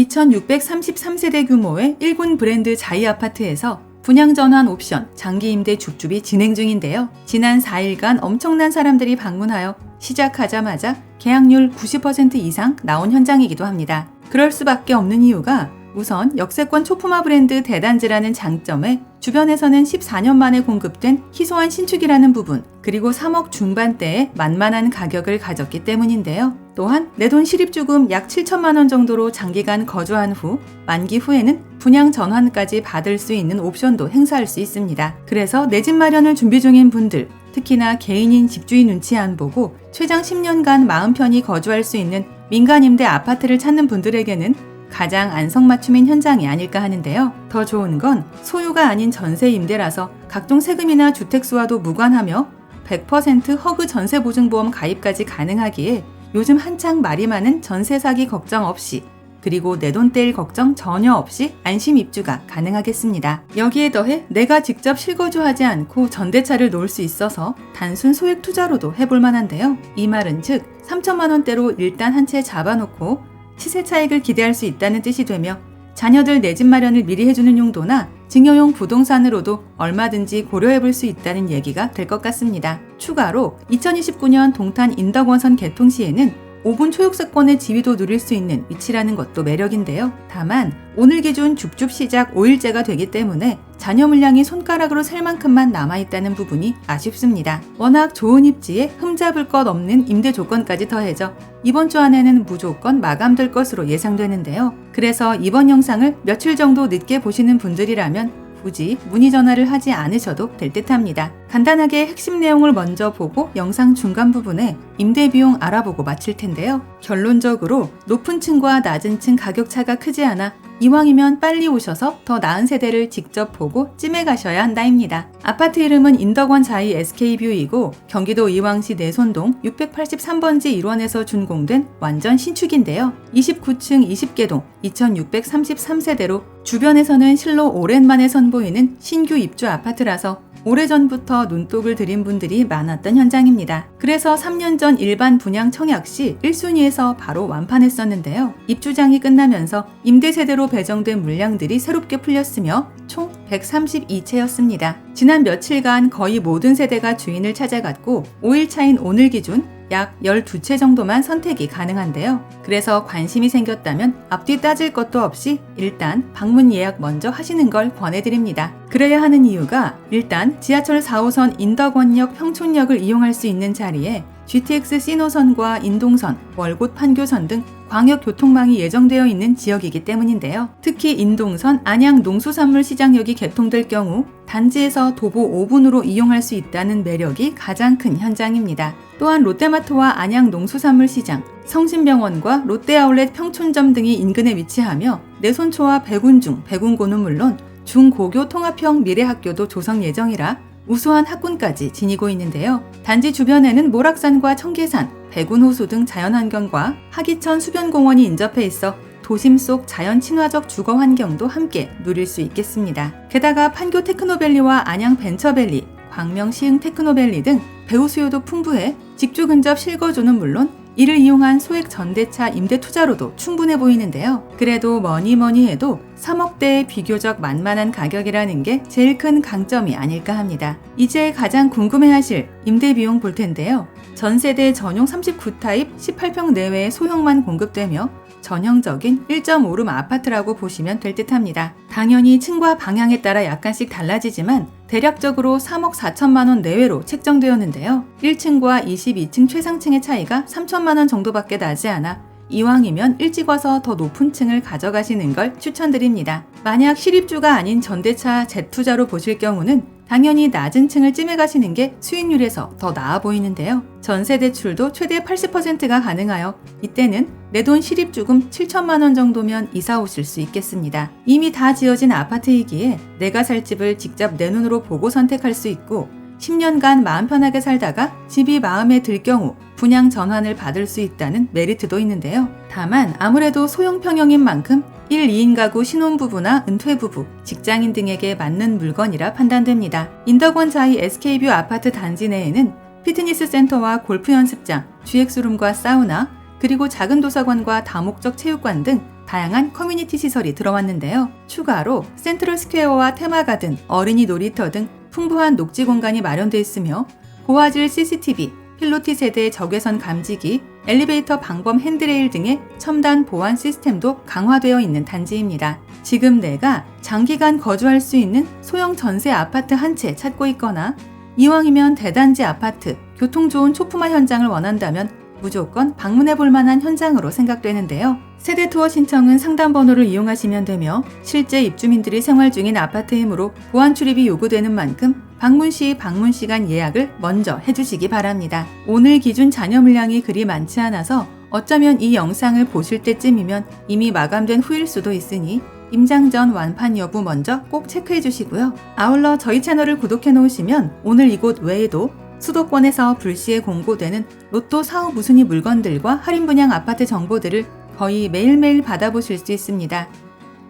2633세대 규모의 1군 브랜드 자이 아파트에서 분양 전환 옵션 장기 임대 줍줍이 진행 중인데요. 지난 4일간 엄청난 사람들이 방문하여 시작하자마자 계약률 90% 이상 나온 현장이기도 합니다. 그럴 수밖에 없는 이유가 우선 역세권 초품화 브랜드 대단지라는 장점에 주변에서는 14년 만에 공급된 희소한 신축이라는 부분, 그리고 3억 중반대의 만만한 가격을 가졌기 때문인데요. 또한 내돈 실입주금 약 7천만 원 정도로 장기간 거주한 후 만기 후에는 분양 전환까지 받을 수 있는 옵션도 행사할 수 있습니다. 그래서 내 집 마련을 준비 중인 분들, 특히나 개인인 집주인 눈치 안 보고 최장 10년간 마음 편히 거주할 수 있는 민간 임대 아파트를 찾는 분들에게는 가장 안성맞춤인 현장이 아닐까 하는데요. 더 좋은 건 소유가 아닌 전세 임대라서 각종 세금이나 주택수와도 무관하며 100% 허그 전세보증보험 가입까지 가능하기에 요즘 한창 말이 많은 전세 사기 걱정 없이, 그리고 내 돈 떼일 걱정 전혀 없이 안심 입주가 가능하겠습니다. 여기에 더해 내가 직접 실거주하지 않고 전대차를 놓을 수 있어서 단순 소액 투자로도 해볼 만한데요. 이 말은 즉 3천만 원대로 일단 한 채 잡아놓고 시세 차익을 기대할 수 있다는 뜻이 되며, 자녀들 내 집 마련을 미리 해주는 용도나 증여용 부동산으로도 얼마든지 고려해볼 수 있다는 얘기가 될 것 같습니다. 추가로 2029년 동탄 인덕원선 개통 시에는 5분 초역세권의 지위도 누릴 수 있는 위치라는 것도 매력인데요. 다만 오늘 기준 줍줍 시작 5일째가 되기 때문에 잔여 물량이 손가락으로 셀 만큼만 남아있다는 부분이 아쉽습니다. 워낙 좋은 입지에 흠잡을 것 없는 임대 조건까지 더해져 이번 주 안에는 무조건 마감될 것으로 예상되는데요. 그래서 이번 영상을 며칠 정도 늦게 보시는 분들이라면 굳이 문의 전화를 하지 않으셔도 될 듯합니다. 간단하게 핵심 내용을 먼저 보고 영상 중간 부분에 임대 비용 알아보고 마칠 텐데요. 결론적으로 높은 층과 낮은 층 가격 차가 크지 않아 이왕이면 빨리 오셔서 더 나은 세대를 직접 보고 찜해 가셔야 한다입니다. 아파트 이름은 인덕원 자이 SK뷰이고 경기도 이왕시 내손동 683번지 1원에서 준공된 완전 신축인데요. 29층 20개동 2633세대로 주변에서는 실로 오랜만에 선보이는 신규 입주 아파트라서 오래전부터 눈독을 들인 분들이 많았던 현장입니다. 그래서 3년 전 일반 분양 청약 시 1순위에서 바로 완판했었는데요. 입주장이 끝나면서 임대 세대로 배정된 물량들이 새롭게 풀렸으며 총 132채였습니다. 지난 며칠간 거의 모든 세대가 주인을 찾아갔고 5일 차인 오늘 기준 약 12채 정도만 선택이 가능한데요. 그래서 관심이 생겼다면 앞뒤 따질 것도 없이 일단 방문 예약 먼저 하시는 걸 권해드립니다. 그래야 하는 이유가 일단 지하철 4호선 인덕원역 평촌역을 이용할 수 있는 자리에 GTX C노선과 인동선, 월곶 판교선 등 광역 교통망이 예정되어 있는 지역이기 때문인데요. 특히 인동선 안양 농수산물시장역이 개통될 경우 단지에서 도보 5분으로 이용할 수 있다는 매력이 가장 큰 현장입니다. 또한 롯데마트와 안양 농수산물시장, 성심병원과 롯데아울렛 평촌점 등이 인근에 위치하며 내손초와 백운중, 백운고는 물론 중고교 통합형 미래학교도 조성 예정이라 우수한 학군까지 지니고 있는데요. 단지 주변에는 모락산과 청계산, 백운호수 등 자연환경과 하기천 수변공원이 인접해 있어 도심 속 자연 친화적 주거 환경도 함께 누릴 수 있겠습니다. 게다가 판교 테크노밸리와 안양 벤처밸리, 광명 시흥 테크노밸리 등 배우 수요도 풍부해 직주 근접 실거주는 물론 이를 이용한 소액 전대차 임대 투자로도 충분해 보이는데요. 그래도 뭐니 해도 3억대의 비교적 만만한 가격이라는 게 제일 큰 강점이 아닐까 합니다. 이제 가장 궁금해하실 임대 비용 볼 텐데요. 전세대 전용 39타입 18평 내외의 소형만 공급되며 전형적인 1.5룸 아파트라고 보시면 될 듯합니다. 당연히 층과 방향에 따라 약간씩 달라지지만 대략적으로 3억 4천만 원 내외로 책정되었는데요. 1층과 22층 최상층의 차이가 3천만 원 정도밖에 나지 않아 이왕이면 일찍 와서 더 높은 층을 가져가시는 걸 추천드립니다. 만약 실입주가 아닌 전대차 재투자로 보실 경우는 당연히 낮은 층을 찜해 가시는 게 수익률에서 더 나아 보이는데요. 전세 대출도 최대 80%가 가능하여 이때는 내돈 실입주금 7천만 원 정도면 이사 오실 수 있겠습니다. 이미 다 지어진 아파트이기에 내가 살 집을 직접 내 눈으로 보고 선택할 수 있고 10년간 마음 편하게 살다가 집이 마음에 들 경우 분양 전환을 받을 수 있다는 메리트도 있는데요. 다만 아무래도 소형 평형인 만큼 1, 2인 가구 신혼부부나 은퇴부부, 직장인 등에게 맞는 물건이라 판단됩니다. 인덕원 자이 SK뷰 아파트 단지 내에는 피트니스 센터와 골프 연습장, GX룸과 사우나, 그리고 작은 도서관과 다목적 체육관 등 다양한 커뮤니티 시설이 들어왔는데요. 추가로 센트럴 스퀘어와 테마가든, 어린이 놀이터 등 풍부한 녹지 공간이 마련되어 있으며 고화질 CCTV, 필로티 세대 적외선 감지기, 엘리베이터 방범 핸드레일 등의 첨단 보안 시스템도 강화되어 있는 단지입니다. 지금 내가 장기간 거주할 수 있는 소형 전세 아파트 한 채 찾고 있거나 이왕이면 대단지 아파트, 교통 좋은 초품화 현장을 원한다면 무조건 방문해 볼 만한 현장으로 생각되는데요. 세대 투어 신청은 상담 번호를 이용하시면 되며 실제 입주민들이 생활 중인 아파트이므로 보안 출입이 요구되는 만큼 방문 시 방문 시간 예약을 먼저 해주시기 바랍니다. 오늘 기준 잔여 물량이 그리 많지 않아서 어쩌면 이 영상을 보실 때쯤이면 이미 마감된 후일 수도 있으니 임장 전 완판 여부 먼저 꼭 체크해 주시고요. 아울러 저희 채널을 구독해 놓으시면 오늘 이곳 외에도 수도권에서 불시에 공고되는 로또 사후 무순위 물건들과 할인 분양 아파트 정보들을 거의 매일매일 받아보실 수 있습니다.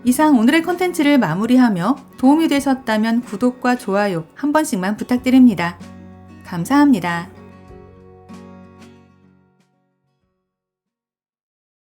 이상 오늘의 컨텐츠를 마무리하며 도움이 되셨다면 구독과 좋아요 한 번씩만 부탁드립니다. 감사합니다.